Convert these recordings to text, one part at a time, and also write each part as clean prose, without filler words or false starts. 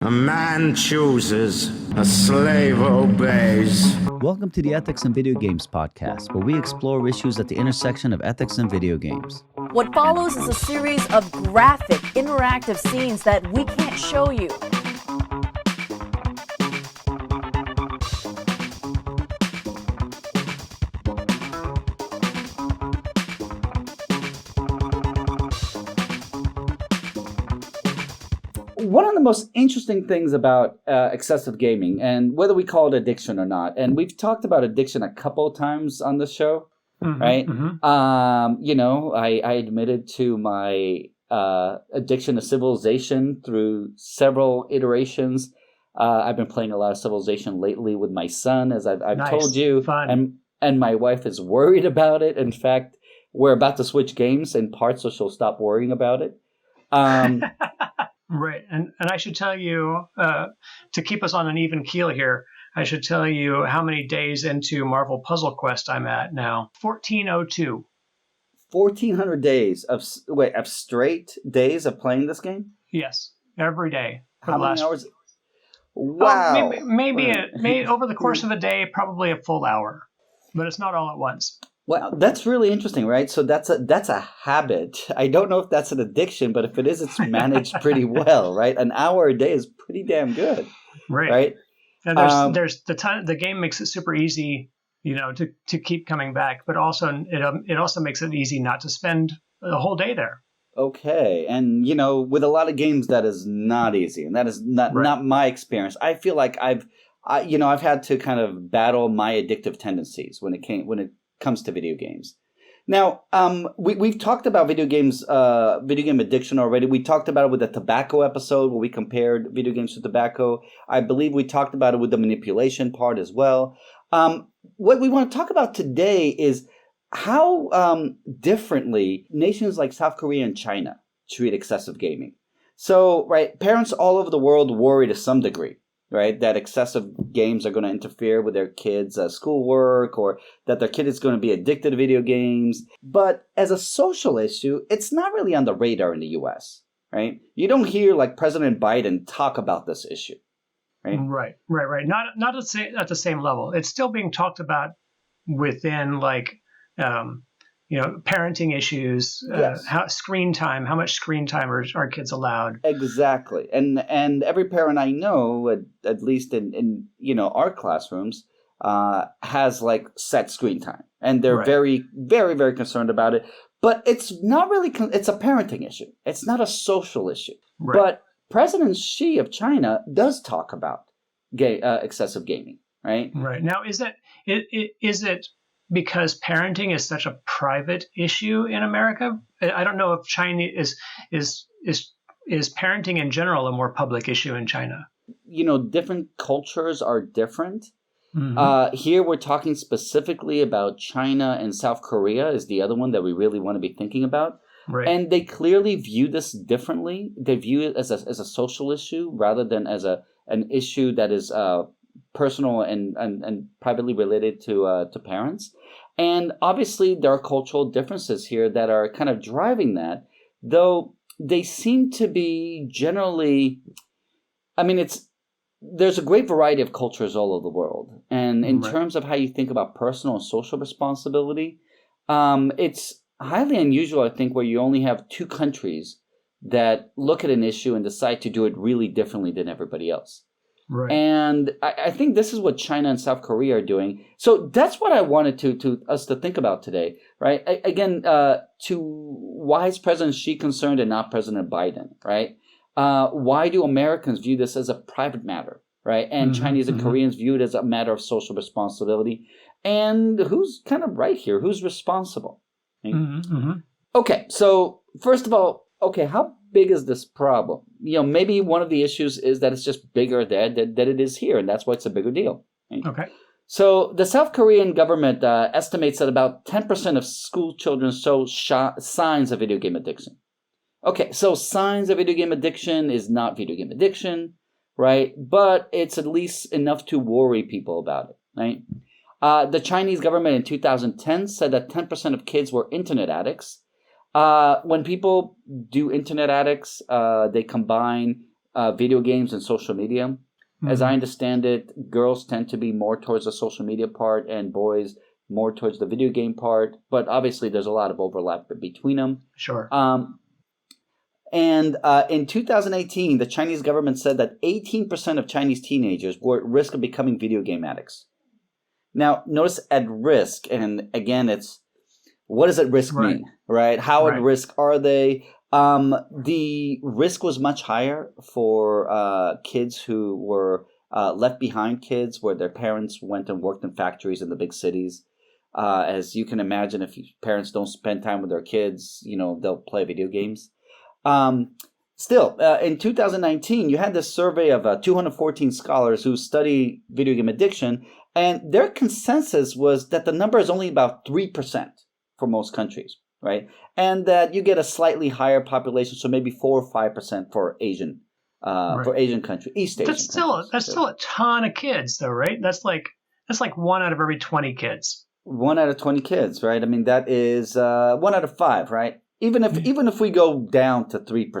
A man chooses, a slave obeys. Welcome to the Ethics in Video Games podcast, where we explore issues at the intersection of ethics and video games. What follows is a series of graphic, interactive scenes that we can't show you. One of the most interesting things about excessive gaming, and whether we call it addiction or not, and we've talked about addiction a couple of times on the show, right? Mm-hmm. I admitted to my addiction to Civilization through several iterations. I've been playing a lot of Civilization lately with my son, as I've Nice. told you, Fun. and my wife is worried about it. In fact, we're about to switch games in part, so she'll stop worrying about it. Right. And I should tell you, to keep us on an even keel here, I should tell you how many days into Marvel Puzzle Quest I'm at now. 1402. 1,400 days of straight days of playing this game? Yes. Every day. For How the many last hours? Wow. Maybe over the course of a day, probably a full hour. But it's not all at once. Well, that's really interesting, right? So that's a habit. I don't know if that's an addiction, but if it is, it's managed pretty well, right? An hour a day is pretty damn good, right? And there's the game makes it super easy, to keep coming back, but also it also makes it easy not to spend the whole day there. Okay, and with a lot of games that is not easy, and that is not my experience. I feel like I've had to kind of battle my addictive tendencies when it comes to video games. Now, we've talked about video game addiction already. We talked about it with the tobacco episode where we compared video games to tobacco. I believe we talked about it with the manipulation part as well. What we want to talk about today is how differently nations like South Korea and China treat excessive gaming. So, right, parents all over the world worry to some degree, right, that excessive games are going to interfere with their kids' schoolwork, or that their kid is going to be addicted to video games. But as a social issue, it's not really on the radar in the U.S., right? You don't hear like President Biden talk about this issue, right? Right. Not at the same level. It's still being talked about within parenting issues, Yes. how much screen time are kids allowed? Exactly. And every parent I know, at least in our classrooms, has like set screen time, and they're very, very, very concerned about it. But it's not really. It's a parenting issue. It's not a social issue. Right. But President Xi of China does talk about excessive gaming, right? Right. Now, is it because parenting is such a private issue in America? I don't know if China is parenting in general a more public issue in China. Different cultures are different. Mm-hmm. Here we're talking specifically about China, and South Korea is the other one that we really want to be thinking about. Right. And they clearly view this differently. They view it as a social issue rather than as an issue that is personal and privately related to parents. And obviously there are cultural differences here that are kind of driving that, though they seem to be generally, there's a great variety of cultures all over the world. And in terms of how you think about personal and social responsibility, it's highly unusual, I think, where you only have two countries that look at an issue and decide to do it really differently than everybody else. Right. And I think this is what China and South Korea are doing. So that's what I wanted to us to think about today, right? Again, to why is President Xi concerned and not President Biden, right? Why do Americans view this as a private matter, right? And Chinese and Koreans view it as a matter of social responsibility. And who's kind of right here? Who's responsible? Right? Okay, so first of all, how big is this problem? Maybe one of the issues is that it's just bigger there than it is here, and that's why it's a bigger deal. Right? Okay. So the South Korean government estimates that about 10% of school children show signs of video game addiction. Okay, so signs of video game addiction is not video game addiction, right? But it's at least enough to worry people about it, right? The Chinese government in 2010 said that 10% of kids were internet addicts. When people do internet addicts, they combine video games and social media. As I understand it, girls tend to be more towards the social media part and boys more towards the video game part. But obviously, there's a lot of overlap between them. Sure. And in 2018, the Chinese government said that 18% of Chinese teenagers were at risk of becoming video game addicts. Now, notice at risk, and again, what does at risk mean, right? How at risk are they? The risk was much higher for kids who were left behind kids, where their parents went and worked in factories in the big cities. As you can imagine, if parents don't spend time with their kids, they'll play video games. Still, in 2019, you had this survey of 214 scholars who study video game addiction, and their consensus was that the number is only about 3% for most countries, right? And that you get a slightly higher population, so maybe 4 or 5% for Asian, for Asian countries, East Asian. That's still a ton of kids, though, right? That's like 1 out of every 20 kids. 1 out of 20 kids, right? I mean, that is 1 out of 5, right? Even if we go down to 3%.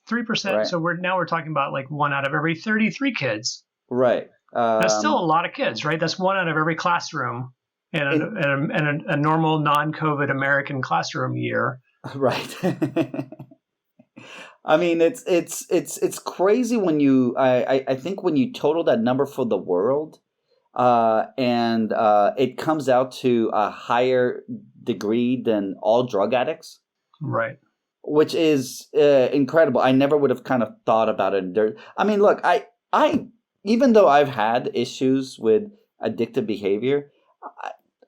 3%. Right? So we're talking about like 1 out of every 33 kids. Right. That's still a lot of kids, right? That's 1 out of every classroom in a normal non-COVID American classroom year. Right. I mean, it's crazy when you I think when you total that number for the world, and it comes out to a higher degree than all drug addicts. Right. Which is incredible. I never would have kind of thought about it. I mean, look, I even though I've had issues with addictive behavior,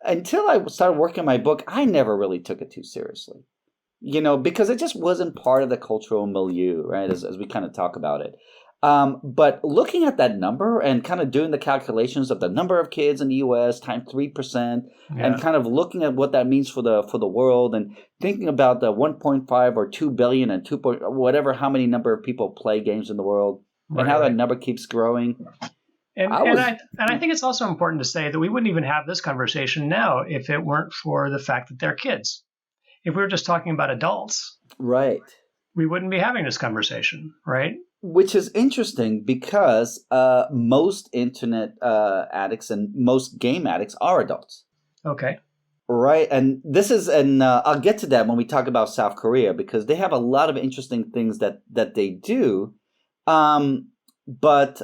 until I started working on my book, I never really took it too seriously. Because it just wasn't part of the cultural milieu, right? As we kind of talk about it. But looking at that number and kind of doing the calculations of the number of kids in the U.S. times 3%, and kind of looking at what that means for the world, and thinking about the 1.5 or 2 billion and 2 whatever how many number of people play games in the world, and how that number keeps growing. And I think it's also important to say that we wouldn't even have this conversation now if it weren't for the fact that they're kids. If we were just talking about adults, right, we wouldn't be having this conversation, right? Which is interesting because most internet addicts and most game addicts are adults. Okay. Right. And this is, I'll get to that when we talk about South Korea, because they have a lot of interesting things that they do. But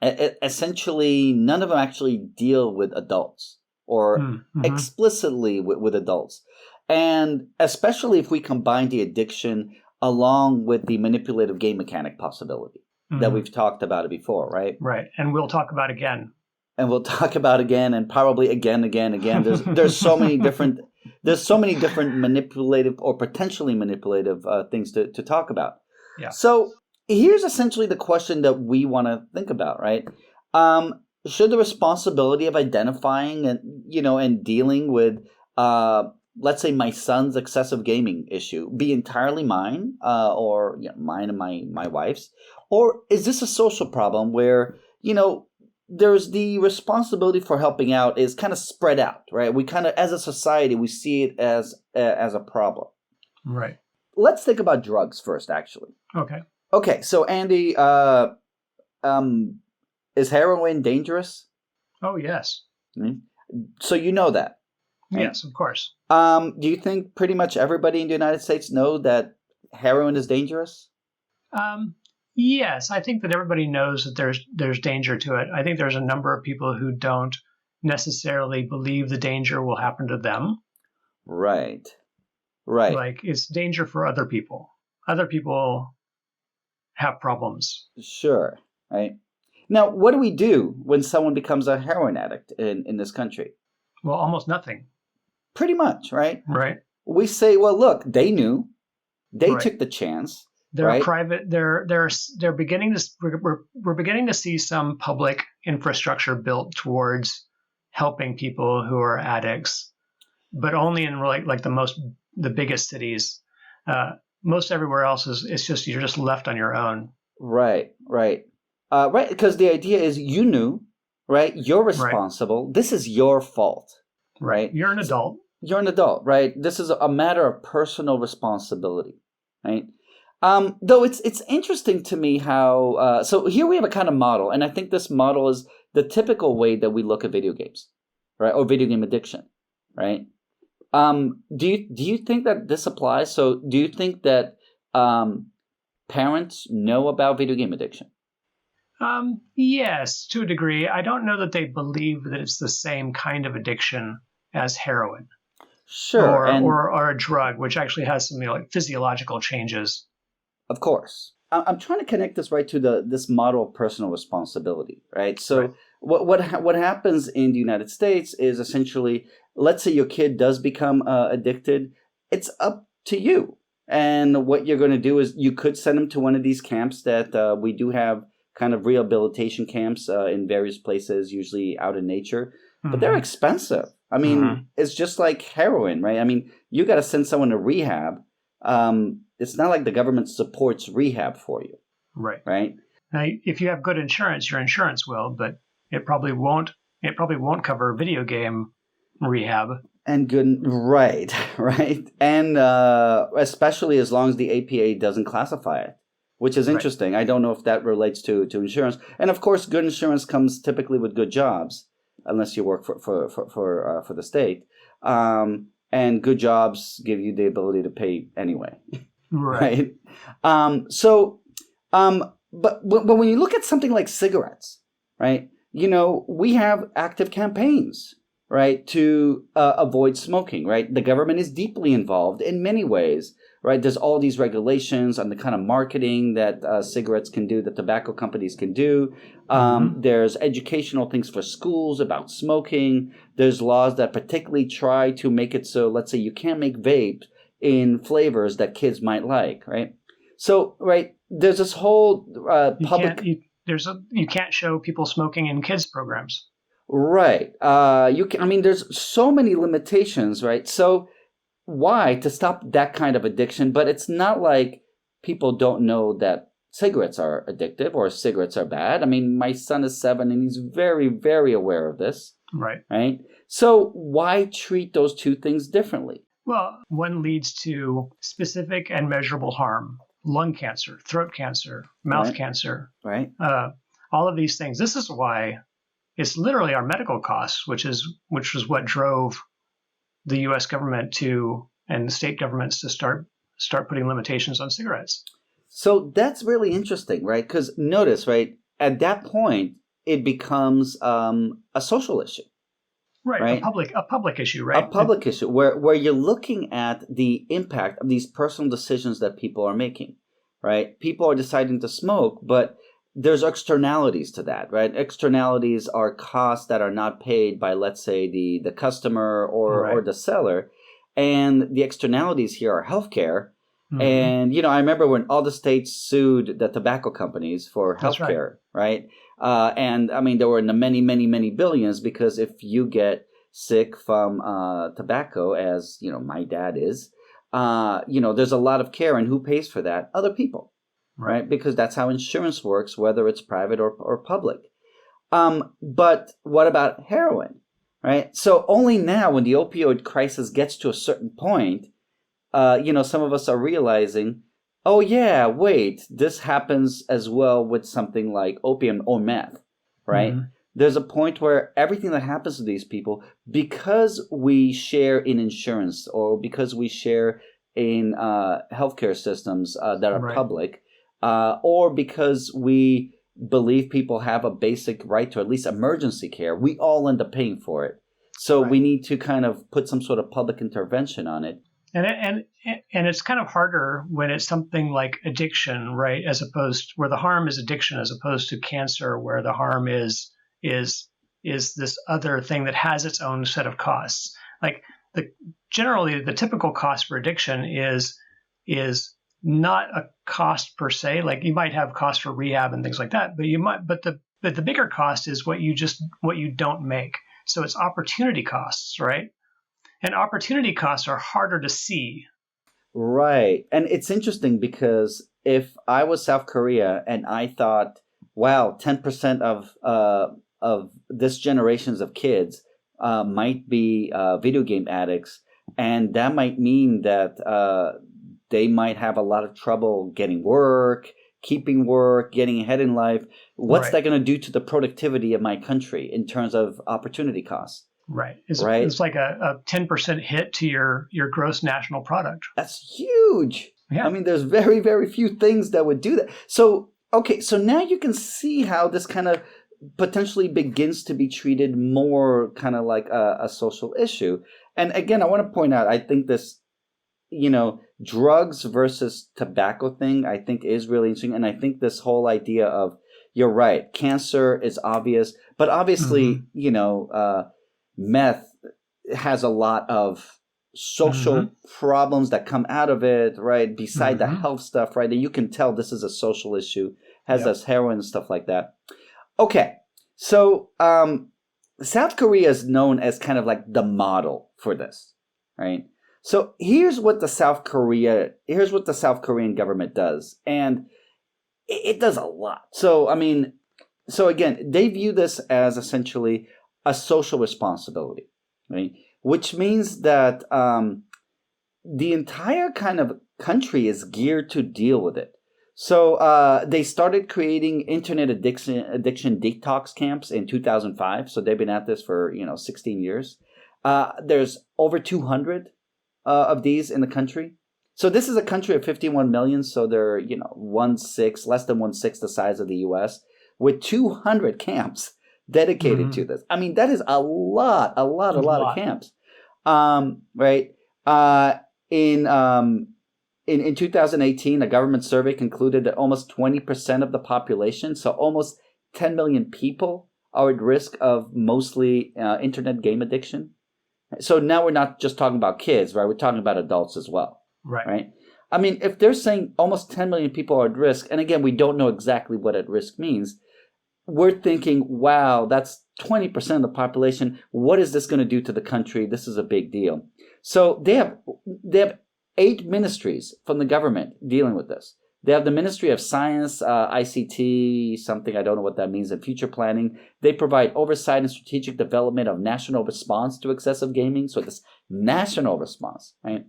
essentially, none of them actually deal with adults or explicitly with adults. And especially if we combine the addiction along with the manipulative game mechanic possibility that we've talked about it before, right? Right. And we'll talk about again. And we'll talk about again, and probably again. There's so many different manipulative or potentially manipulative things to talk about. Yeah. So here's essentially the question that we want to think about, right? Should the responsibility of identifying and dealing with let's say my son's excessive gaming issue be entirely mine, or mine and my wife's, or is this a social problem where there's the responsibility for helping out is kind of spread out, right? We kind of, as a society, we see it as a problem. Right. Let's think about drugs first, actually. Okay. So Andy, is heroin dangerous? Oh yes. Mm-hmm. So you know that. Right? Yes, of course. Do you think pretty much everybody in the United States know that heroin is dangerous? Yes, I think that everybody knows that there's danger to it. I think there's a number of people who don't necessarily believe the danger will happen to them. Right. Like it's danger for other people. Other people have problems. Sure. Right. Now, what do we do when someone becomes a heroin addict in this country? Well, almost nothing. Pretty much, right? Right. We say, well, look, they knew. They took the chance. They're private. They're beginning to. We're beginning to see some public infrastructure built towards helping people who are addicts, but only in like the biggest cities. Most everywhere else it's just you're just left on your own. Right. Because the idea is you knew, right? You're responsible. Right. This is your fault, right? You're an adult. You're an adult, right? This is a matter of personal responsibility, right? Though it's interesting to me how so here we have a kind of model, and I think this model is the typical way that we look at video games, right, or video game addiction, right? Do you think that this applies? So do you think that parents know about video game addiction? Yes, to a degree. I don't know that they believe that it's the same kind of addiction as heroin Sure, and or a drug, which actually has some like physiological changes. of course, I'm trying to connect this right to this model of personal responsibility, right? So Right. what happens in the United States is essentially, let's say your kid does become addicted, it's up to you. And what you're going to do is you could send them to one of these camps that we do have kind of rehabilitation camps in various places, usually out in nature, but they're Mhm. expensive. I mean, Mhm. it's just like heroin, right? I mean, you got to send someone to rehab. It's not like the government supports rehab for you, Right. right? Now, if you have good insurance, your insurance will, but it probably won't. It probably won't cover video game rehab. And good, right, right, and especially as long as the APA doesn't classify it, which is Right. interesting. I don't know if that relates to insurance, and of course, good insurance comes typically with good jobs, unless you work for the state, and good jobs give you the ability to pay anyway, Right. right? But when you look at something like cigarettes, right? We have active campaigns, right, to avoid smoking, right? The government is deeply involved in many ways, right? There's all these regulations on the kind of marketing that cigarettes can do, that tobacco companies can do. There's educational things for schools about smoking. There's laws that particularly try to make it so, let's say, you can't make vape in flavors that kids might like, right? So, right, there's this whole You public. can't. You can't show people smoking in kids programs. Right. I mean, there's so many limitations, right? So why to stop that kind of addiction? But it's not like people don't know that cigarettes are addictive or cigarettes are bad. I mean, my son is 7 and he's very, very aware of this, Right. right? So why treat those two things differently? Well, one leads to specific and measurable harm: lung cancer, throat cancer, mouth Right. cancer, Right. all of these things. This is why it's literally our medical costs, which was what drove the U.S. government and the state governments to start putting limitations on cigarettes. So that's really interesting, right? Because notice, right, at that point, it becomes a social issue. Right. Right. A public issue, right? A public issue where you're looking at the impact of these personal decisions that people are making, right? People are deciding to smoke, but there's externalities to that, right? Externalities are costs that are not paid by, let's say, the customer or Right. the seller. And the externalities here are healthcare. Mhm. And, I remember when all the states sued the tobacco companies for That's right. healthcare, right? And I mean, there were in the many, many, many billions, because if you get sick from tobacco, as my dad is, there's a lot of care, and who pays for that? Other people, right? Because that's how insurance works, whether it's private or public. But what about heroin, right? So only now, when the opioid crisis gets to a certain point, some of us are realizing, oh yeah, wait, this happens as well with something like opium or meth, right? Mhm. There's a point where everything that happens to these people, because we share in insurance or because we share in healthcare systems that are Right. public, or because we believe people have a basic right to at least emergency care, we all end up paying for it. So Right. we need to kind of put some sort of public intervention on it. And it's kind of harder when it's something like addiction, right? As opposed where the harm is addiction, as opposed to cancer, where the harm is this other thing that has its own set of costs. Like generally the typical cost for addiction is not a cost per se. Like you might have costs for rehab and things like that, but the bigger cost is what you don't make. So it's opportunity costs, right? And opportunity costs are harder to see. Right. And it's interesting because if I was South Korea and I thought, wow, 10% of this generations of kids might be video game addicts, and that might mean that they might have a lot of trouble getting work, keeping work, getting ahead in life. What's that going to do to the productivity of my country in terms of opportunity costs? Right. It's like a 10% hit to your gross national product. That's huge. Yeah. I mean, there's very, very few things that would do that. So, okay, so now you can see how this kind of potentially begins to be treated more kind of like a social issue. And again, I want to point out, I think this, drugs versus tobacco thing, I think is really interesting. And I think this whole idea of, you're right, cancer is obvious, but obviously, meth has a lot of social problems that come out of it, right? Beside the health stuff, right? That you can tell this is a social issue, has this heroin and stuff like that. Okay, so South Korea is known as kind of like the model for this, right? So here's what the South Korean government does, and it does a lot. So again, they view this as essentially a social responsibility, right? Which means that the entire kind of country is geared to deal with it. So they started creating internet addiction detox camps in 2005. So they've been at this for 16 years. There's over 200 of these in the country. So this is a country of 51 million. So they're less than 1/6 the size of the U.S. with 200 camps dedicated to this. I mean, that is a lot of camps, right? In 2018, a government survey concluded that almost 20% of the population, so almost 10 million people, are at risk of mostly internet game addiction. So now we're not just talking about kids, right? We're talking about adults as well, right? I mean, if they're saying almost 10 million people are at risk, and again, we don't know exactly what at risk means, we're thinking, wow, that's 20% of the population. What is this going to do to the country? This is a big deal. So they have 8 ministries from the government dealing with this. They have the Ministry of Science, ICT, something I don't know what that means, and future planning. They provide oversight and strategic development of national response to excessive gaming. So this national response, right?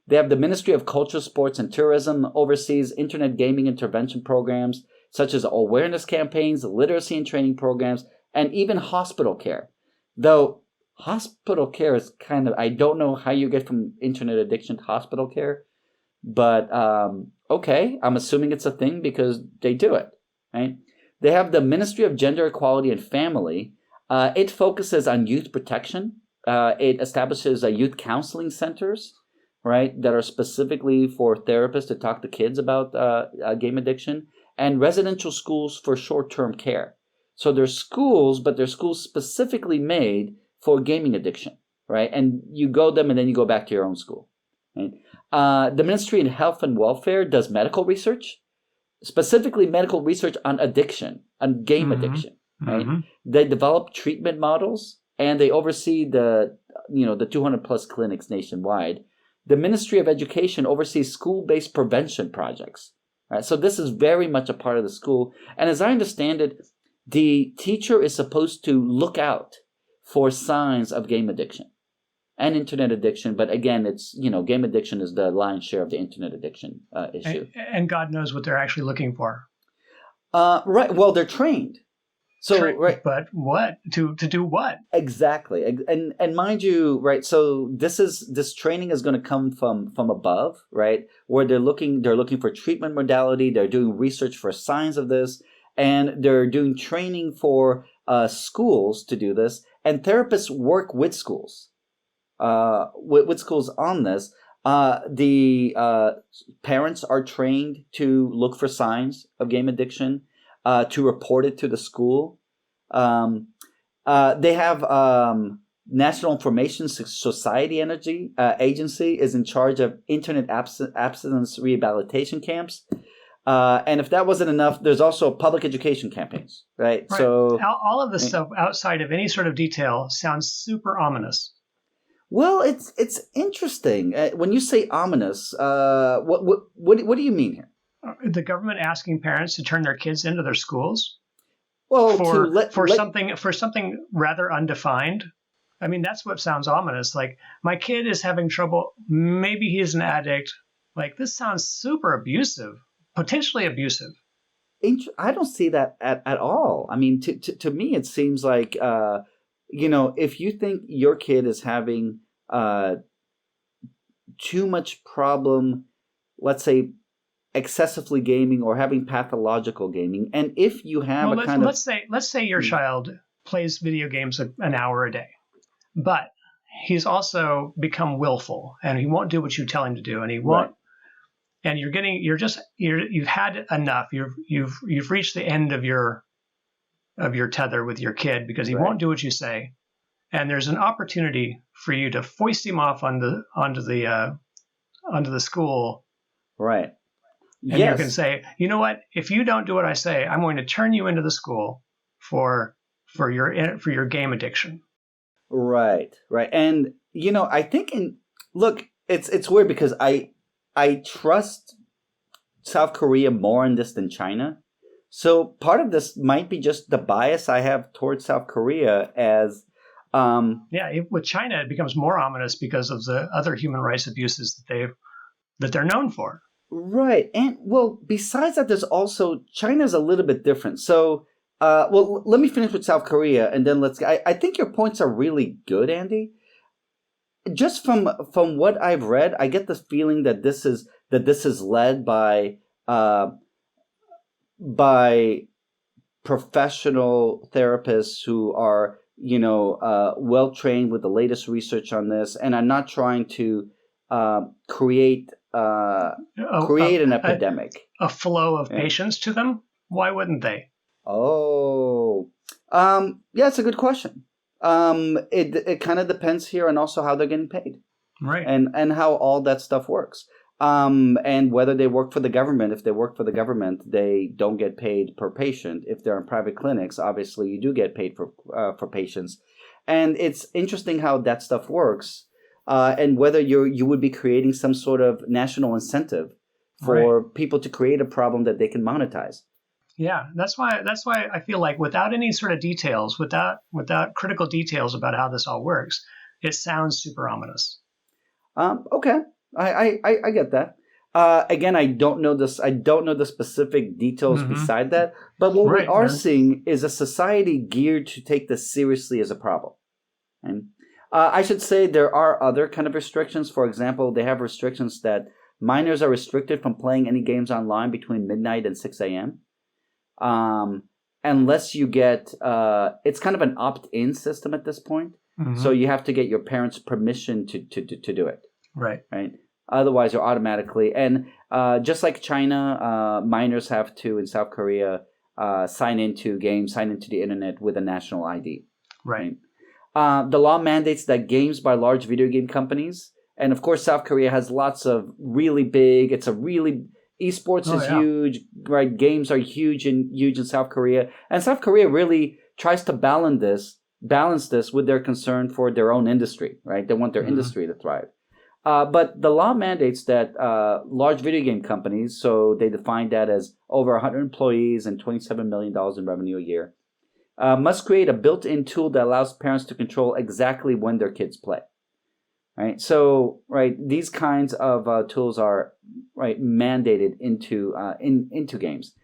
They have the Ministry of Culture, Sports, and Tourism, oversees internet gaming intervention programs, such as awareness campaigns, literacy and training programs, and even hospital care. Though hospital care is kind of, I don't know how you get from internet addiction to hospital care, but okay, I'm assuming it's a thing because they do it, right? They have the Ministry of Gender Equality and Family. It focuses on youth protection. It establishes youth counseling centers, right, that are specifically for therapists to talk to kids about game addiction, and residential schools for short-term care. So there's schools, but they're schools specifically made for gaming addiction, right? And you go them and then you go back to your own school, right? The Ministry of Health and Welfare does medical research, specifically medical research on addiction, on game addiction, right? They develop treatment models, and they oversee the 200 plus clinics nationwide. The Ministry of Education oversees school-based prevention projects, right? So this is very much a part of the school. And as I understand it, the teacher is supposed to look out for signs of game addiction and internet addiction. But again, it's, game addiction is the lion's share of the internet addiction issue. And God knows what they're actually looking for. Right. Well, they're trained. So, right. But what? To do what? Exactly. And mind you, right, so this training is going to come from above, right, where they're looking for treatment modality, they're doing research for signs of this, and they're doing training for schools to do this, and therapists work with schools, with schools on this. The parents are trained to look for signs of game addiction, to report it to the school. They have National Information Society Agency is in charge of internet abstinence rehabilitation camps. And if that wasn't enough, there's also public education campaigns, right? So all of this stuff outside of any sort of detail sounds super ominous. Well, it's interesting. When you say ominous, what do you mean here? The government asking parents to turn their kids into their schools? Well, for something rather undefined. I mean, that's what sounds ominous. Like, my kid is having trouble. Maybe he's an addict. Like, this sounds super abusive, potentially abusive. I don't see that at all. I mean, to me, it seems like, if you think your kid is having too much problem, let's say excessively gaming or having pathological gaming, and if you have let's say your child plays video games an hour a day, but he's also become willful and he won't do what you tell him to do, and he won't. Right. And you've had enough. You've reached the end of your tether with your kid because he won't do what you say, and there's an opportunity for you to foist him off onto the school. Right. And you can say, you know what? If you don't do what I say, I'm going to turn you into the school for your game addiction. Right. And I think it's weird because I trust South Korea more in this than China. So part of this might be just the bias I have towards South Korea as with China it becomes more ominous because of the other human rights abuses that they're known for. Right. And besides that, there's also China's a little bit different. So let me finish with South Korea and then I think your points are really good, Andy. Just from what I've read, I get the feeling that this is led by professional therapists who are well trained with the latest research on this, and I'm not trying to create an epidemic. A flow of patients to them? Why wouldn't they? It's a good question. It kind of depends here on also how they're getting paid. Right. And how all that stuff works. And whether they work for the government. If they work for the government, they don't get paid per patient. If they're in private clinics, obviously you do get paid for patients. And it's interesting how that stuff works. And whether you would be creating some sort of national incentive for people to create a problem that they can monetize. Yeah, that's why I feel like without any sort of details, without critical details about how this all works, it sounds super ominous. Okay, I get that. Again, I don't know this. I don't know the specific details beside that. But what we are seeing is a society geared to take this seriously as a problem. And I should say there are other kind of restrictions. For example, they have restrictions that minors are restricted from playing any games online between midnight and 6 a.m. Unless you get, it's kind of an opt-in system at this point. Mm-hmm. So you have to get your parents' permission to do it. Right. Otherwise, you're automatically, and just like China, minors have to, in South Korea, sign into the internet with a national ID. Right. The law mandates that games by large video game companies, and of course, South Korea has lots of really big, esports is huge, right? Games are huge in South Korea. And South Korea really tries to balance this with their concern for their own industry, right? They want their industry to thrive. But the law mandates that large video game companies, so they define that as over 100 employees and $27 million in revenue a year, must create a built-in tool that allows parents to control exactly when their kids play. Right. So, these kinds of tools are mandated into games,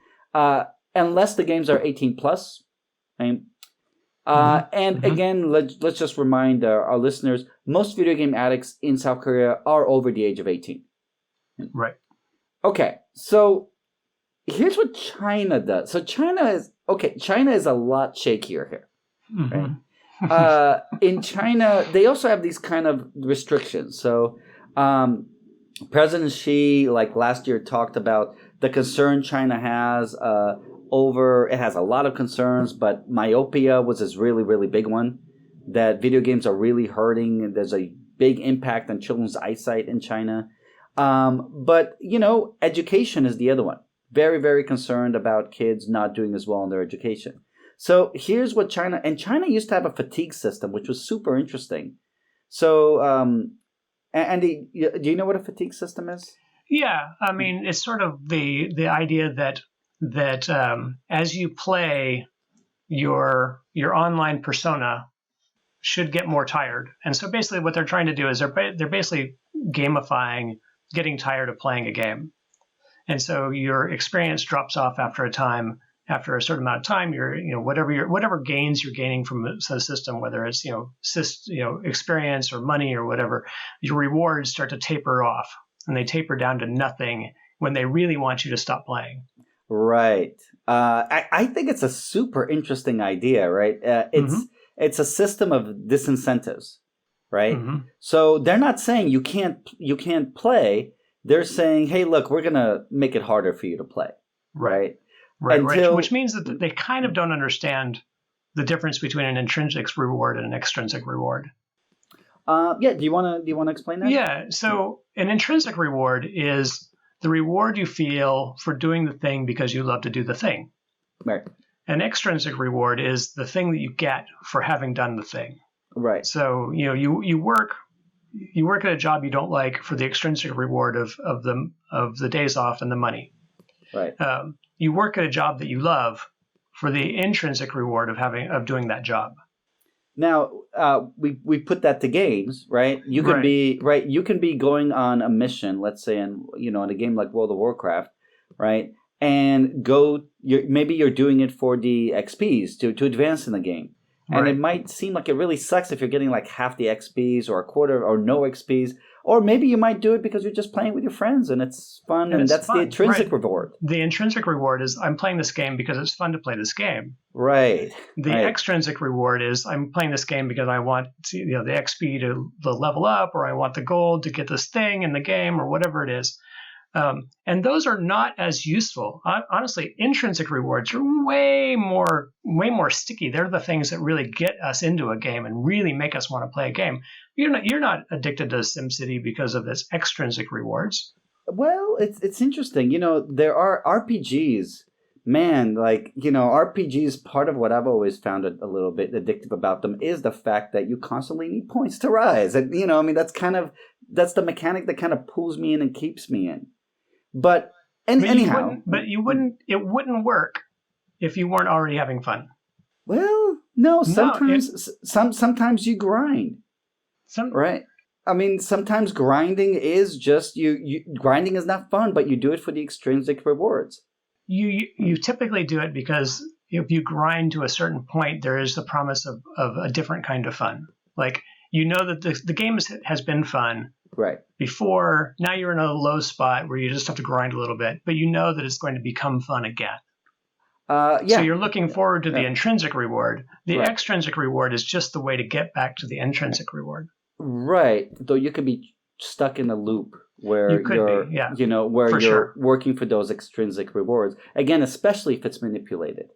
unless the games are 18 plus. Right? And again, let's just remind our listeners: most video game addicts in South Korea are over the age of 18. Right. Okay. So here's what China does. So China is a lot shakier here. Mm-hmm. Right. In China, they also have these kind of restrictions. So, President Xi, last year, talked about the concern China has it has a lot of concerns, but myopia was this really, really big one, that video games are really hurting, and there's a big impact on children's eyesight in China. But, education is the other one. Very, very concerned about kids not doing as well in their education. So here's what China used to have a fatigue system, which was super interesting. So, Andy, do you know what a fatigue system is? Yeah, I mean, it's sort of the idea that as you play, your online persona should get more tired, and so basically what they're trying to do is they're basically gamifying getting tired of playing a game. And so your experience drops off after a time. After a certain amount of time, whatever gains you're gaining from the system, whether it's experience or money or whatever, your rewards start to taper off, and they taper down to nothing when they really want you to stop playing. Right. I think it's a super interesting idea, right? It's a system of disincentives, right? Mm-hmm. So they're not saying you can't play. They're saying, hey, look, we're gonna make it harder for you to play, right? Right. Which means that they kind of don't understand the difference between an intrinsic reward and an extrinsic reward. Do you want to explain that? Yeah. So an intrinsic reward is the reward you feel for doing the thing because you love to do the thing. Right. An extrinsic reward is the thing that you get for having done the thing. Right. So you work at a job you don't like for the extrinsic reward of the days off and the money. Right. You work at a job that you love for the intrinsic reward of doing that job. Now, we put that to games, right? You can be right. You can be going on a mission, let's say, in a game like World of Warcraft, right? And maybe you're doing it for the XPs to advance in the game, and it might seem like it really sucks if you're getting like half the XPs or a quarter or no XPs. Or maybe you might do it because you're just playing with your friends and it's fun, and that's fun. The intrinsic reward. The intrinsic reward is I'm playing this game because it's fun to play this game. Right. The extrinsic reward is I'm playing this game because I want the XP to level up, or I want the gold to get this thing in the game, or whatever it is. And those are not as useful. Honestly, intrinsic rewards are way more sticky. They're the things that really get us into a game and really make us want to play a game. You're not addicted to SimCity because of its extrinsic rewards. Well, it's interesting. There are RPGs. Man, RPGs, part of what I've always found a little bit addictive about them is the fact that you constantly need points to rise. And, that's the mechanic that kind of pulls me in and keeps me in. But anyhow, it wouldn't work if you weren't already having fun. Well, no, sometimes you grind. Right. I mean, sometimes grinding is just grinding is not fun, but you do it for the extrinsic rewards. You typically do it because if you grind to a certain point, there is the promise of a different kind of fun. Like, that the game has been fun. Right. Before, now you're in a low spot where you just have to grind a little bit, but you know that it's going to become fun again. So you're looking forward to the intrinsic reward. The extrinsic reward is just the way to get back to the intrinsic reward. Right. Though you could be stuck in a loop where you're working for those extrinsic rewards. Again, especially if it's manipulated.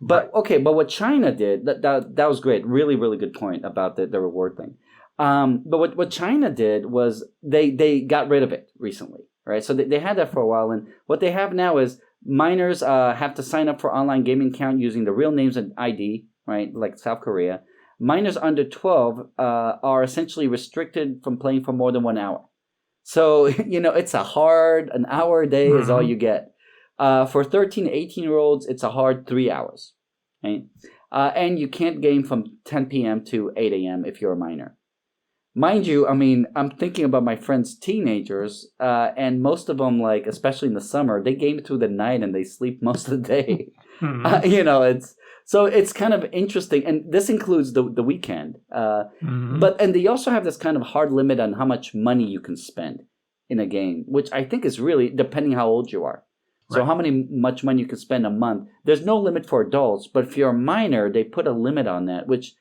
But but what China did, that was great. Really, really good point about the reward thing. But what China did was they got rid of it recently, right? So they had that for a while, and what they have now is minors have to sign up for online gaming account using the real names and ID, right? Like South Korea. Minors under 12 are essentially restricted from playing for more than 1 hour. So, it's an hour a day is all you get. For 13 to 18-year-olds, it's a hard 3 hours, right? And you can't game from 10 p.m. to 8 a.m. if you're a minor. Mind you, I mean, I'm thinking about my friends' teenagers, and most of them, especially in the summer, they game through the night and they sleep most of the day. It's kind of interesting, and this includes the weekend. But they also have this kind of hard limit on how much money you can spend in a game, which I think is really depending how old you are. So how much money you can spend a month. There's no limit for adults, but if you're a minor, they put a limit on that, which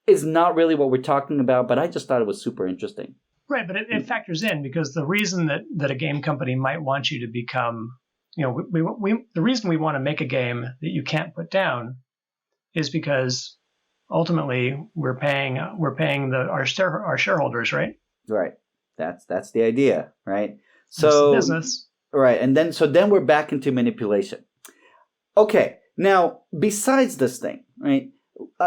is not really what we're talking about, but I just thought it was super interesting. Right, but it factors in because the reason that a game company might want you to become, the reason we want to make a game that you can't put down is because ultimately we're paying our shareholders, right? Right. That's the idea, right? So it's business. Right, and then we're back into manipulation. Okay, now besides this thing, right?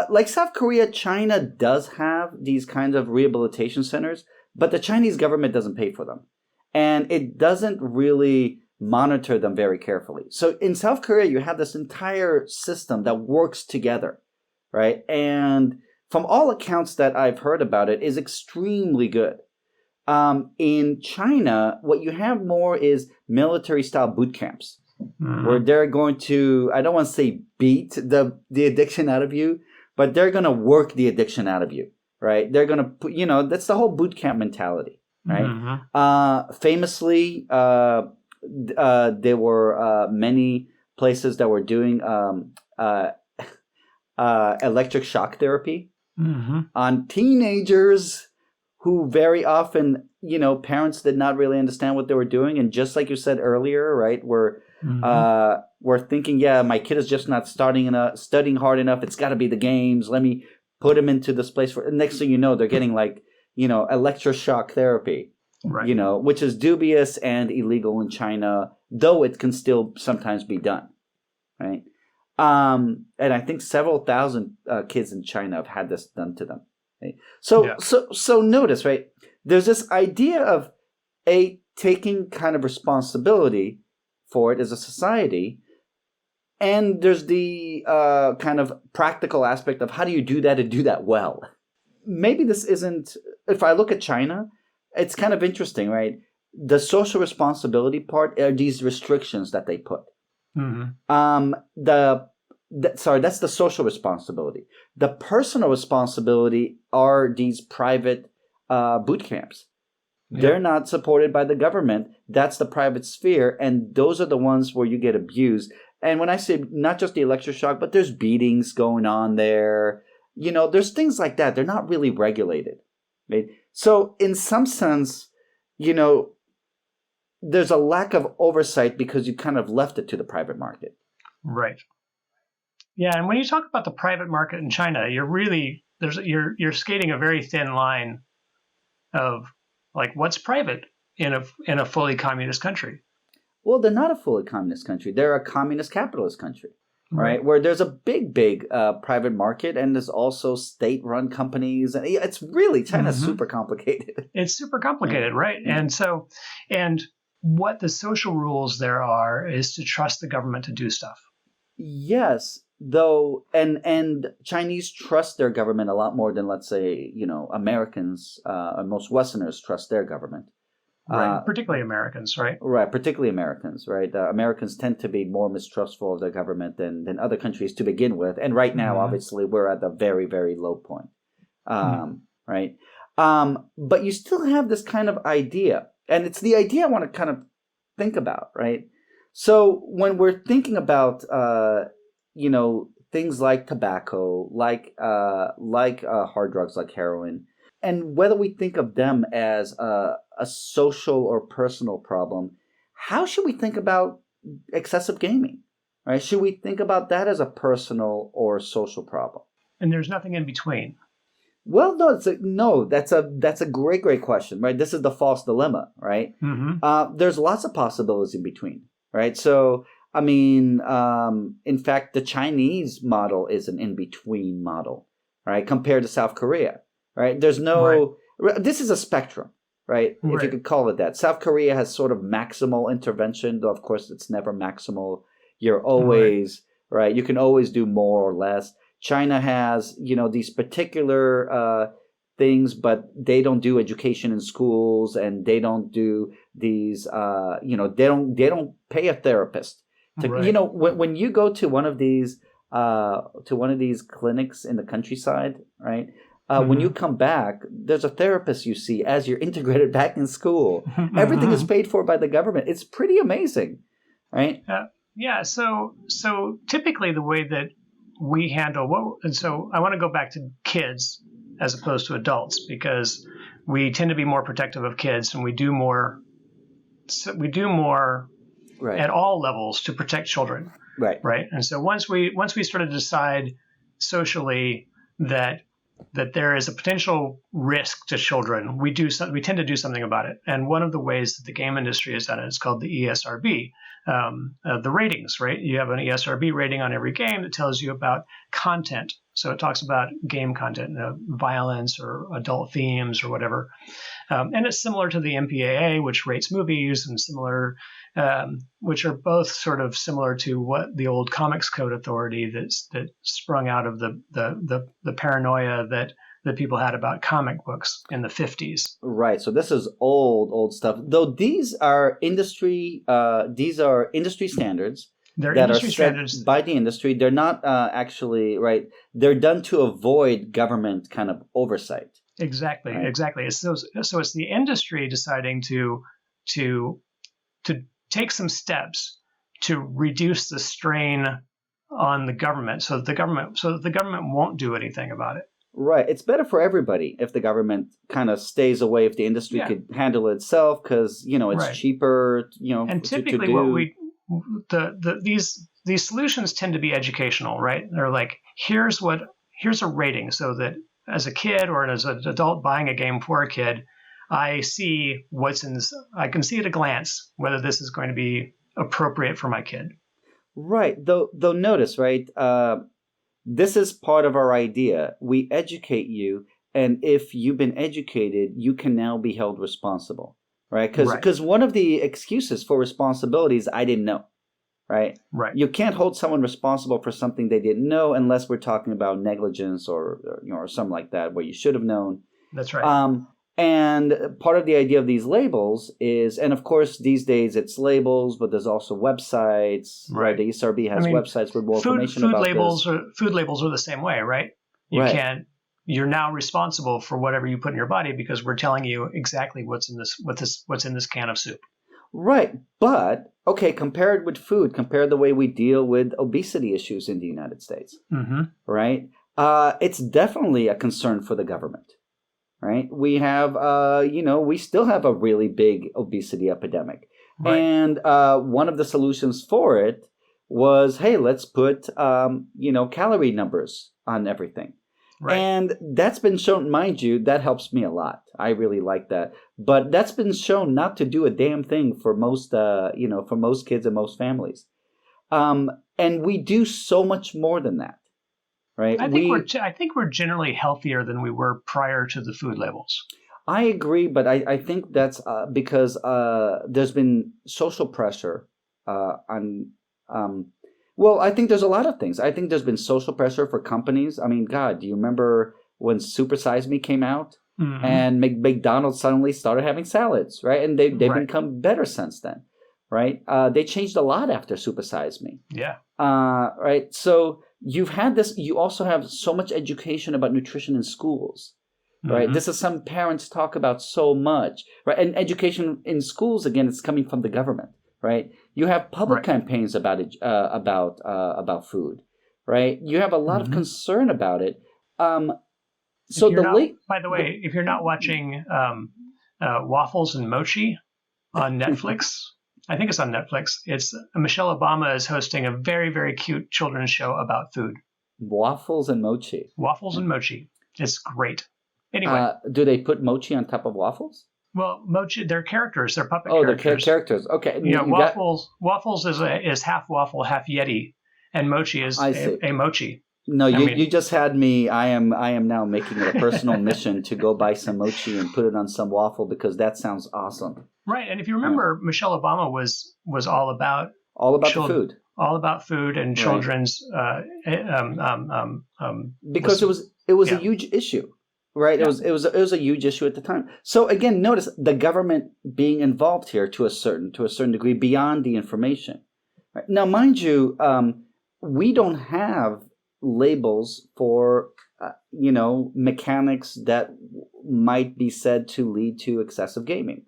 Like South Korea, China does have these kinds of rehabilitation centers, but the Chinese government doesn't pay for them. And it doesn't really monitor them very carefully. So in South Korea, you have this entire system that works together, right? And from all accounts that I've heard about it, is extremely good. In China, what you have more is military-style boot camps, where they're going to, I don't want to say beat the addiction out of you, but they're going to work the addiction out of you, right? They're going to put, that's the whole boot camp mentality, right? Famously, there were many places that were doing electric shock therapy on teenagers who very often, parents did not really understand what they were doing. And just like you said earlier, right, we're thinking, yeah, my kid is just not studying hard enough. It's got to be the games. Let me put him into this place. Next thing you know, they're getting electroshock therapy, right. Which is dubious and illegal in China, though it can still sometimes be done, right? And I think several thousand kids in China have had this done to them. Right? So notice, right? There's this idea of taking kind of responsibility for it as a society, and there's the kind of practical aspect of how do you do that and do that well. Maybe this isn't. If I look at China, it's kind of interesting, right? The social responsibility part are these restrictions that they put. That's the social responsibility. The personal responsibility are these private boot camps. Yep. They're not supported by the government. That's the private sphere, and those are the ones where you get abused. And when I say not just the electroshock, but there's beatings going on there. There's things like that. They're not really regulated. Right? So in some sense, there's a lack of oversight because you kind of left it to the private market. Right. Yeah, and when you talk about the private market in China, you're skating a very thin line of what's private in a fully communist country. Well, they're not a fully communist country. They're a communist capitalist country, right? Where there's a big private market, and there's also state-run companies. And it's really China's super complicated. It's super complicated, right? Mm-hmm. And what the social rules there are is to trust the government to do stuff. Yes, though, and Chinese trust their government a lot more than, let's say, Americans, most Westerners trust their government. Right, particularly Americans, right? Right, particularly Americans, right? Americans tend to be more mistrustful of their government than other countries to begin with. And right now, obviously, we're at the very, very low point, right? But you still have this kind of idea, and it's the idea I want to kind of think about, right? So when we're thinking about, things like tobacco, like hard drugs like heroin, and whether we think of them as a social or personal problem, how should we think about excessive gaming? Right? Should we think about that as a personal or social problem? And there's nothing in between. Well, no, that's a great question, right? This is the false dilemma, right? There's lots of possibilities in between, right? So, I mean, in fact, the Chinese model is an in-between model, right? Compared to South Korea, right? There's no, this is a spectrum, right? If you could call it that. South Korea has sort of maximal intervention, though of course it's never maximal. You're always, right? You can always do more or less. China has, these particular things, but they don't do education in schools, and they don't do these, they don't pay a therapist. When you go to one of these clinics in the countryside, right? When you come back, there's a therapist you see as you're integrated back in school. Everything is paid for by the government. It's pretty amazing, right? Yeah. So typically the way that we handle and so I want to go back to kids as opposed to adults, because we tend to be more protective of kids, and we do more at all levels to protect children. Right. And so once we sort of decide socially that there is a potential risk to children, we tend to do something about it. And one of the ways that the game industry has done it is called the ESRB, the ratings, right? You have an ESRB rating on every game that tells you about content. So it talks about game content, violence or adult themes or whatever. And it's similar to the MPAA, which rates movies, and similar, which are both sort of similar to what the old Comics Code Authority that sprung out of the paranoia that that people had about comic books in the 50s. Right. So this is old stuff. Though these are industry standards They're that industry are set standards. by the industry. They're not actually right. They're done to avoid government kind of oversight. Exactly. Right. Exactly. So it's the industry deciding to take some steps to reduce the strain on the government, so that the government won't do anything about it. Right. It's better for everybody if the government kind of stays away, if the industry could handle it itself, because it's cheaper. And typically, these solutions tend to be educational, right? They're like, here's a rating, so that as a kid or as an adult buying a game for a kid, I see what's in this. I can see at a glance whether this is going to be appropriate for my kid. Right. Though notice, right? This is part of our idea. We educate you, and if you've been educated, you can now be held responsible, right? Because one of the excuses for responsibility is I didn't know, right? Right. You can't hold someone responsible for something they didn't know unless we're talking about negligence or something like that, where you should have known. That's right. And part of the idea of these labels is, and of course these days it's labels, but there's also websites. Right. The ESRB has websites with more information about this. Food labels are the same way, right? You're now responsible for whatever you put in your body because we're telling you exactly what's in this can of soup. Right. But okay, compared with food, compare the way we deal with obesity issues in the United States. Mm-hmm. Right. It's definitely a concern for the government. Right. We have, we still have a really big obesity epidemic. Right. And one of the solutions for it was, hey, let's put, calorie numbers on everything. Right. And that's been shown, mind you, that helps me a lot. I really like that. But that's been shown not to do a damn thing for most, for most kids and most families. And we do so much more than that. Right. I think we're generally healthier than we were prior to the food labels. I agree, but I think that's because there's been social pressure on. Well, I think there's a lot of things. I think there's been social pressure for companies. I mean, God, do you remember when Super Size Me came out? Mm-hmm. And McDonald's suddenly started having salads, right? And they've become better since then, right? They changed a lot after Super Size Me. Yeah. Right. So you've had this. You also have so much education about nutrition in schools, right? Mm-hmm. This is some parents talk about so much, right? And education in schools, again, it's coming from the government, right? You have public campaigns about it, about food, right? You have a lot of concern about it. So by the way, if you're not watching Waffles and Mochi on Netflix. I think it's on Netflix. It's Michelle Obama is hosting a very, very cute children's show about food. Waffles and Mochi. Waffles and Mochi. It's great. Anyway. Do they put mochi on top of waffles? Well, Mochi, they're characters. They're puppet characters. Oh, they're characters. Okay. Waffles is half waffle, half Yeti, and Mochi is a mochi. No, you just had me. I am now making it a personal mission to go buy some mochi and put it on some waffle because that sounds awesome. Right, and if you remember, Michelle Obama was all about the food, all about food and children's because it was a huge issue, right? Yeah. It was a huge issue at the time. So again, notice the government being involved here to a certain degree beyond the information. Right? Now, mind you, we don't have labels for mechanics that might be said to lead to excessive gaming.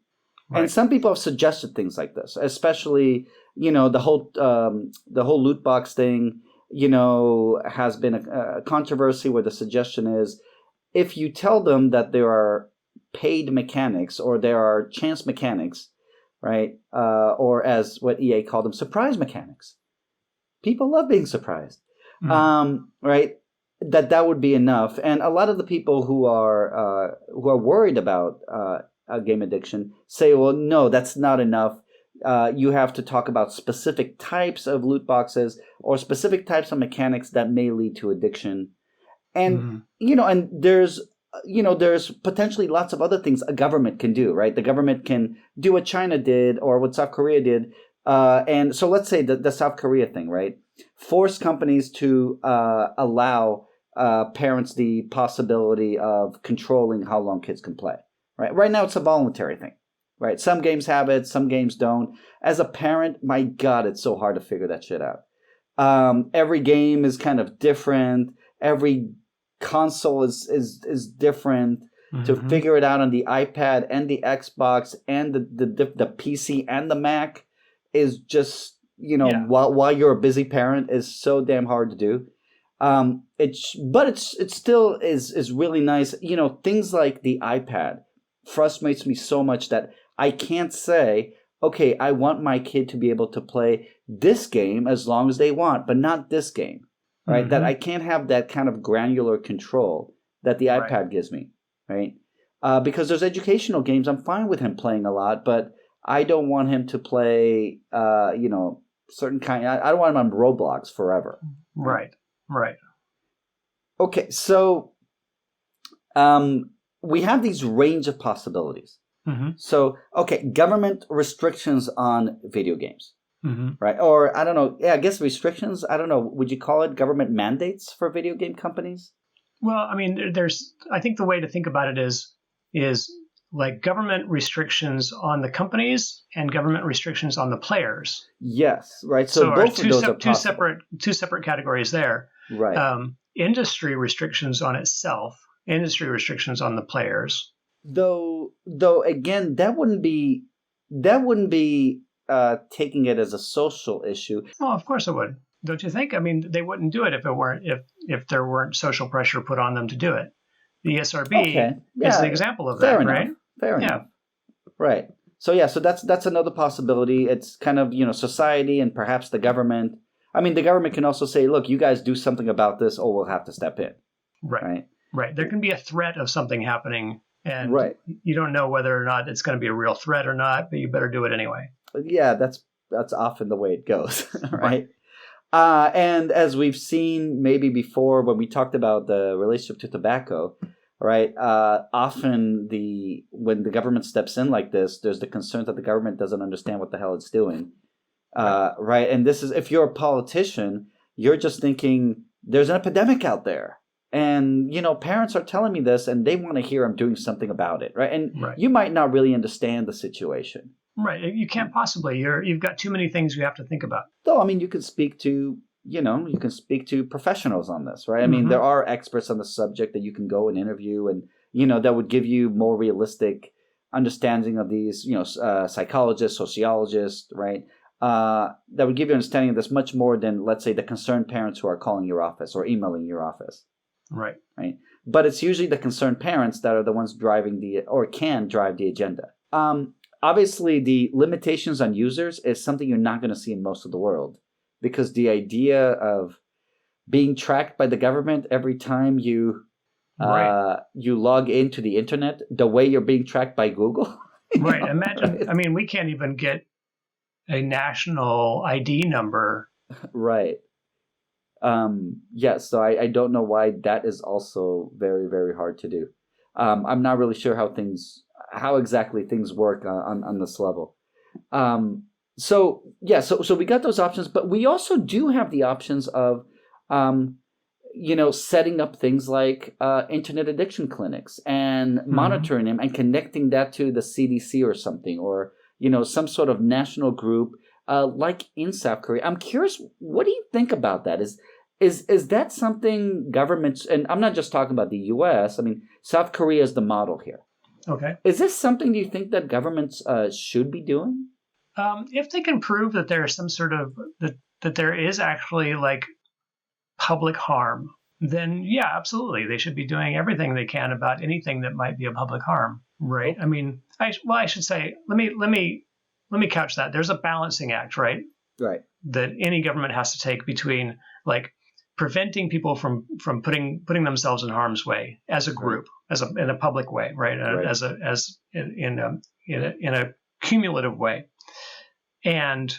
Right. And some people have suggested things like this, especially, the whole loot box thing, has been a controversy where the suggestion is if you tell them that there are paid mechanics or there are chance mechanics, right? Or as what EA called them, surprise mechanics. People love being surprised, right? That would be enough. And a lot of the people who are worried about game addiction say, well, no, that's not enough. You have to talk about specific types of loot boxes or specific types of mechanics that may lead to addiction. And, and there's potentially lots of other things a government can do, right? The government can do what China did or what South Korea did. And so let's say the South Korea thing, right? Force companies to allow parents the possibility of controlling how long kids can play. Right now, it's a voluntary thing. Right, some games have it, some games don't. As a parent, my God, it's so hard to figure that shit out. Every game is kind of different. Every console is different. To figure it out on the iPad and the Xbox and the PC and the Mac is just, while you're a busy parent, is so damn hard to do. It still is really nice. Things like the iPad frustrates me so much that I can't say, okay, I want my kid to be able to play this game as long as they want, but not this game, right? That I can't have that kind of granular control that the iPad gives me, right? Because there's educational games I'm fine with him playing a lot, but I don't want him to play, certain kind. I don't want him on Roblox forever. Right. Okay, so we have these range of possibilities. So, okay, government restrictions on video games, right? Or I don't know. Yeah, I guess restrictions. I don't know. Would you call it government mandates for video game companies? Well, I mean, I think the way to think about it is like government restrictions on the companies and government restrictions on the players. Yes, right. So both of those are possible. Two separate categories there. Right. Industry restrictions on itself, industry restrictions on the players. Though again, that wouldn't be taking it as a social issue. Oh, of course it would. Don't you think? I mean, they wouldn't do it if there weren't social pressure put on them to do it. The ESRB is the example of that, right? Fair enough. Right. So that's another possibility. It's kind of, society and perhaps the government. I mean, the government can also say, look, you guys do something about this or we'll have to step in. Right. There can be a threat of something happening. And you don't know whether or not it's going to be a real threat or not, but you better do it anyway. Yeah, that's often the way it goes, right? And as we've seen maybe before when we talked about the relationship to tobacco, right? Often when the government steps in like this, there's the concern that the government doesn't understand what the hell it's doing, right? And this is, if you're a politician, you're just thinking there's an epidemic out there. And, parents are telling me this and they want to hear I'm doing something about it, right? And you might not really understand the situation. Right. You can't possibly. You've got too many things you have to think about. Though, I mean, you can speak to professionals on this, right? I mean, there are experts on the subject that you can go and interview and, that would give you more realistic understanding of these, psychologists, sociologists, right? That would give you an understanding of this much more than, let's say, the concerned parents who are calling your office or emailing your office. Right. But it's usually the concerned parents that are the ones driving can drive the agenda. Obviously, the limitations on users is something you're not going to see in most of the world, because the idea of being tracked by the government every time you log into the internet, the way you're being tracked by Google. Right. Imagine. I mean, we can't even get a national ID number. Right. So I don't know why that is also very, very hard to do. I'm not really sure how exactly things work on this level. So we got those options, but we also do have the options of, setting up things like internet addiction clinics and monitoring them and connecting that to the CDC or something, or, some sort of national group like in South Korea. I'm curious, what do you think about that? Is that something governments, and I'm not just talking about the U.S., I mean, South Korea is the model here. Okay. Is this something do you think that governments should be doing? If they can prove that there is some sort of, that there is actually like public harm, then yeah, absolutely. They should be doing everything they can about anything that might be a public harm, right? I mean, I should say, let me couch that. There's a balancing act, right? Right. That any government has to take between like preventing people from putting themselves in harm's way as a group, in a public way, right? In a cumulative way, and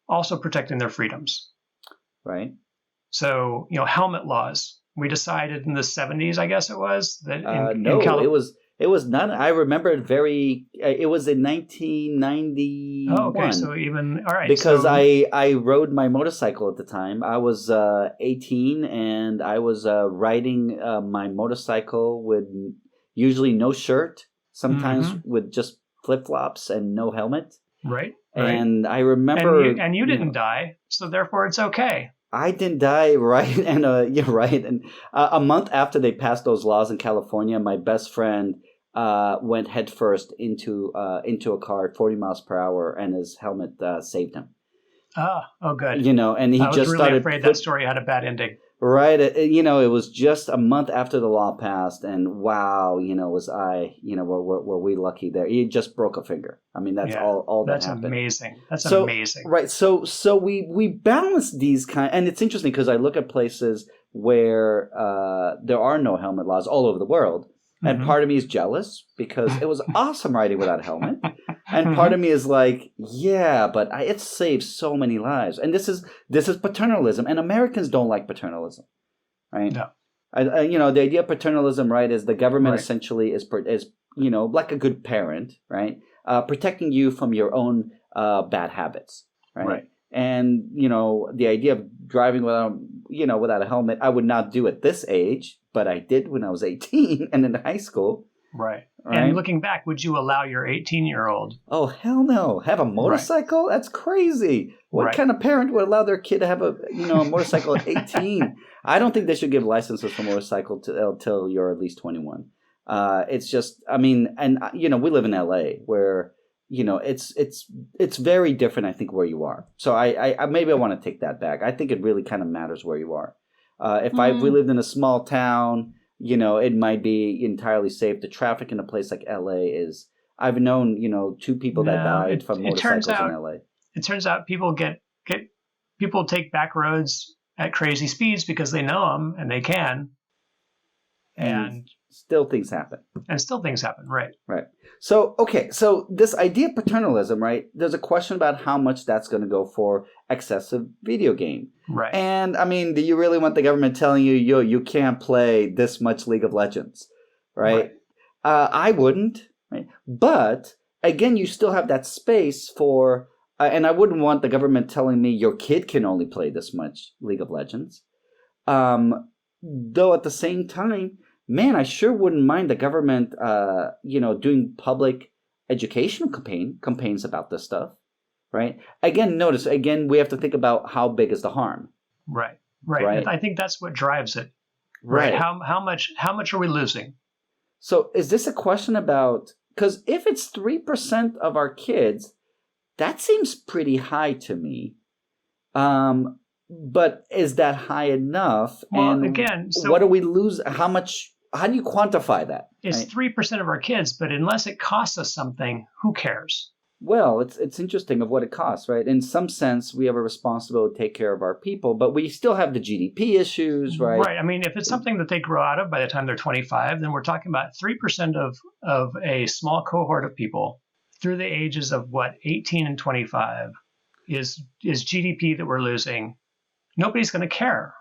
also protecting their freedoms. Right. So, helmet laws. We decided in the 70s, I guess it was, that it It was not. I remember it very. It was in 1991. Oh, okay. So even all right. Because so, I rode my motorcycle at the time. I was 18, and I was riding my motorcycle with usually no shirt, sometimes with just flip flops and no helmet. Right. And I remember, and you didn't die, so therefore it's okay. I didn't die, right? And you're right. And a month after they passed those laws in California, my best friend went headfirst into a car at 40 miles per hour, and his helmet saved him. Oh, good. And he I was just really started. afraid that story had a bad ending. Right. It was just a month after the law passed, and wow, were we lucky there? He just broke a finger. I mean, that's all that happened. That's amazing. That's amazing. Right. So we balance these and it's interesting because I look at places where there are no helmet laws all over the world. And part of me is jealous because it was awesome riding without a helmet. And part of me is like, yeah, but it saves so many lives. And this is paternalism. And Americans don't like paternalism, right? No. The idea of paternalism, right, is the government essentially is like a good parent, right, protecting you from your own bad habits, right? And the idea of driving without a helmet, I would not do at this age, but I did when I was 18 and in high school. Right. And looking back, would you allow your 18-year-old? Oh, hell no. Have a motorcycle? That's crazy. What kind of parent would allow their kid to have a motorcycle at 18? I don't think they should give licenses for motorcycle till you're at least 21. It's just, we live in LA where, it's very different, I think, where you are. So I maybe I want to take that back. I think it really kind of matters where you are. If we lived in a small town, it might be entirely safe. The traffic in a place like LA is, I've known, two people that died from motorcycles in LA. It turns out people people take back roads at crazy speeds because they know them and they can. And still things happen. Right. Right. So, okay. So this idea of paternalism, right? There's a question about how much that's going to go for excessive video game. Right. And I mean, do you really want the government telling you, you can't play this much League of Legends, right? I wouldn't, right? But again, you still have that space for, and I wouldn't want the government telling me your kid can only play this much League of Legends. Though at the same time, man, I sure wouldn't mind the government, doing public educational campaigns about this stuff, right? Again, we have to think about how big is the harm. Right. I think that's what drives it. Right. How much are we losing? So is this a question about, because if it's 3% of our kids, that seems pretty high to me. But is that high enough? Well, and again, so what do we lose? How do you quantify that? It's 3% of our kids, but unless it costs us something, who cares? Well, it's interesting of what it costs, right? In some sense, we have a responsibility to take care of our people, but we still have the GDP issues, right? Right. I mean, if it's something that they grow out of by the time they're 25, then we're talking about 3% of a small cohort of people through the ages of 18 and 25 is GDP that we're losing. Nobody's going to care.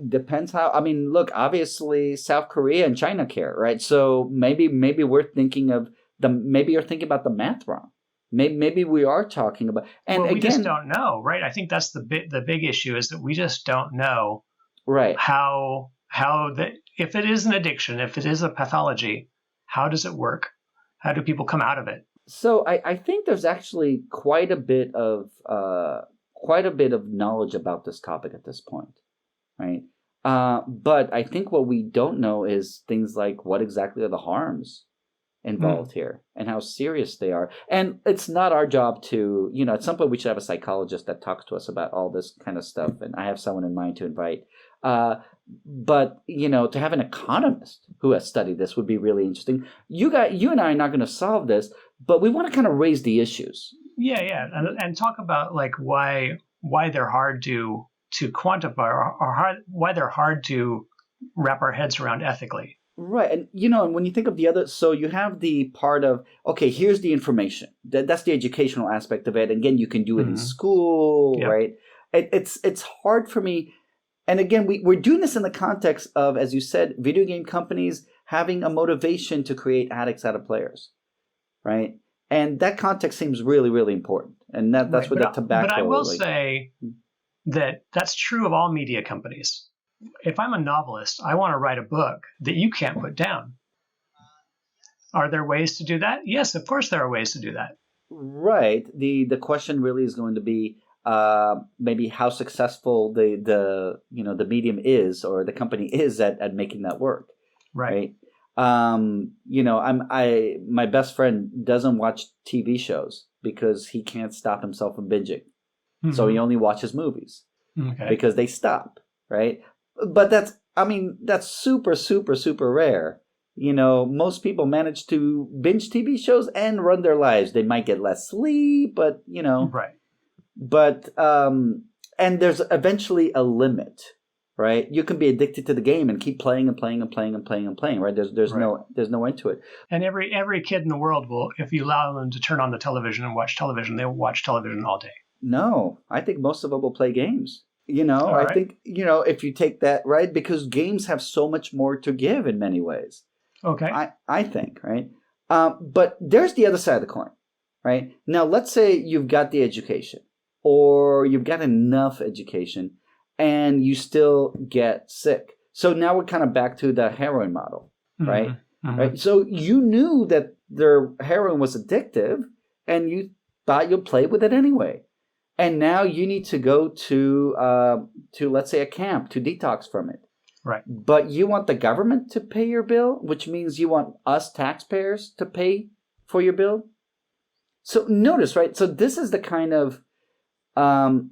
Depends how. I mean, look, obviously South Korea and China care, right? So maybe we're thinking of maybe you're thinking about the math wrong. Maybe we are talking about, and we again, just don't know, right? I think that's the big issue is that we just don't know, right? How if it is an addiction, if it is a pathology, how does it work? How do people come out of it? So I think there's actually quite a bit of knowledge about this topic at this point, right? But I think what we don't know is things like what exactly are the harms involved here and how serious they are. And it's not our job to, at some point we should have a psychologist that talks to us about all this kind of stuff. And I have someone in mind to invite. But, to have an economist who has studied this would be really interesting. You and I are not going to solve this, but we want to kind of raise the issues. Yeah. And talk about like why they're hard to quantify or why they're hard to wrap our heads around ethically. Right. And, and when you think of the other, so you have the part of, okay, here's the information. That's the educational aspect of it. And again, you can do it in school, right? It's hard for me. And again, we're doing this in the context of, as you said, video game companies having a motivation to create addicts out of players, right? And that context seems really, really important. And that's where the tobacco. But I will say that that's true of all media companies. If I'm a novelist, I want to write a book that you can't put down. Are there ways to do that? Yes, of course there are ways to do that. Right. The question really is going to be maybe how successful the medium is, or the company is at making that work. Right. My best friend doesn't watch TV shows because he can't stop himself from binging. Mm-hmm. So he only watches movies because they stop. Right. But that's super, super, super rare. Most people manage to binge TV shows and run their lives. They might get less sleep, but right. But and there's eventually a limit, right? You can be addicted to the game and keep playing and playing and playing and playing and playing, right? There's no end to it. And every kid in the world will, if you allow them to turn on the television and watch television, they will watch television all day. No, I think most of them will play games. Right. I think if you take that, right, because games have so much more to give in many ways. Okay. I think, right? But there's the other side of the coin, right? Now, let's say you've got the education, or you've got enough education, and you still get sick. So now we're kind of back to the heroin model, right? Mm-hmm. Right. So you knew that their heroin was addictive, and you thought you'd play with it anyway. And now you need to go to let's say a camp to detox from it. Right. But you want the government to pay your bill, which means you want us taxpayers to pay for your bill. So notice, right? So this is the kind of now,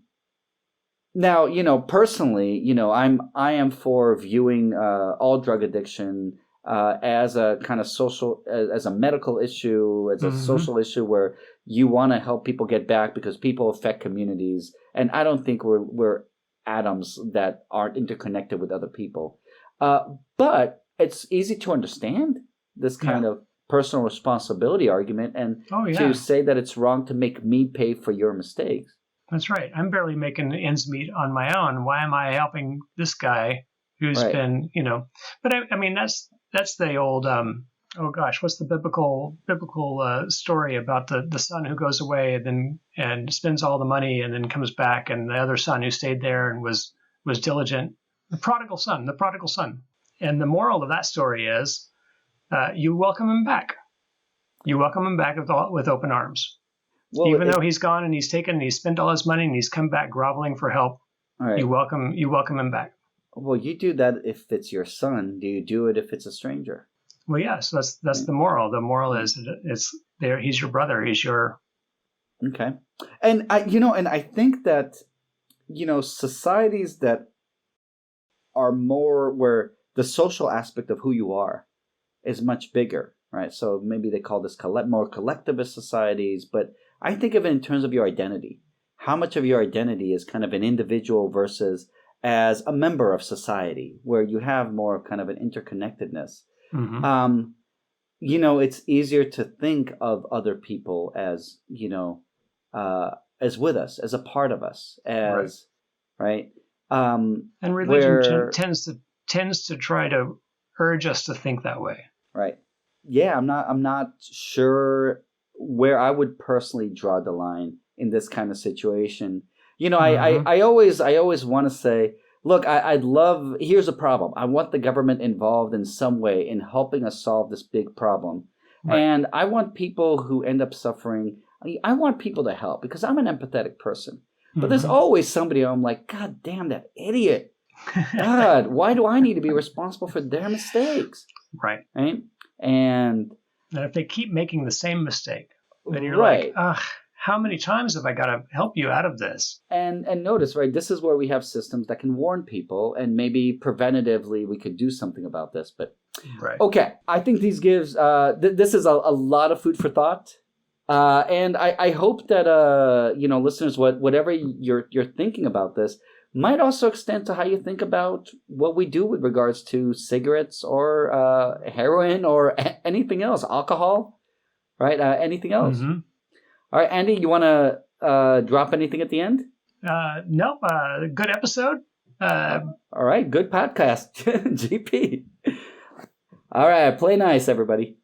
personally, I am for viewing all drug addiction as a kind of social, as a medical issue, as a social issue where you want to help people get back because people affect communities. And I don't think we're atoms that aren't interconnected with other people. But it's easy to understand this kind of personal responsibility argument and to say that it's wrong to make me pay for your mistakes. That's right. I'm barely making ends meet on my own. Why am I helping this guy who's been, But I mean, that's the old, what's the biblical story about the son who goes away and spends all the money and then comes back, and the other son who stayed there and was diligent, the prodigal son. And the moral of that story is, you welcome him back. You welcome him back with open arms. Well, even though he's gone and he's taken and he's spent all his money and he's come back groveling for help, you welcome him back. Well, you do that if it's your son. Do you do it if it's a stranger? Well, yes, that's the moral. The moral is it's there. He's your brother. He's your. Okay, and I think that societies that are more where the social aspect of who you are is much bigger, right? So maybe they call this more collectivist societies, but I think of it in terms of your identity. How much of your identity is kind of an individual versus as a member of society, where you have more kind of an interconnectedness. Mm-hmm. It's easier to think of other people as with us, as a part of us, as right. And religion tends to try to urge us to think that way. Right. Yeah, I'm not sure where I would personally draw the line in this kind of situation. I always want to say, look, I'd love, here's a problem. I want the government involved in some way in helping us solve this big problem. Right. And I want people who end up suffering, I want people to help because I'm an empathetic person. But there's always somebody I'm like, God damn that idiot. God, why do I need to be responsible for their mistakes? Right. And if they keep making the same mistake, then you're like, ugh, how many times have I got to help you out of this? And notice, right, this is where we have systems that can warn people, and maybe preventatively we could do something about this. But okay, I think these gives this is a lot of food for thought. And I hope that listeners, whatever you're thinking about this, might also extend to how you think about what we do with regards to cigarettes or heroin or anything else, alcohol, right? Anything else. Mm-hmm. All right, Andy, you want to drop anything at the end? No, good episode. All right, good podcast, GP. All right, play nice, everybody.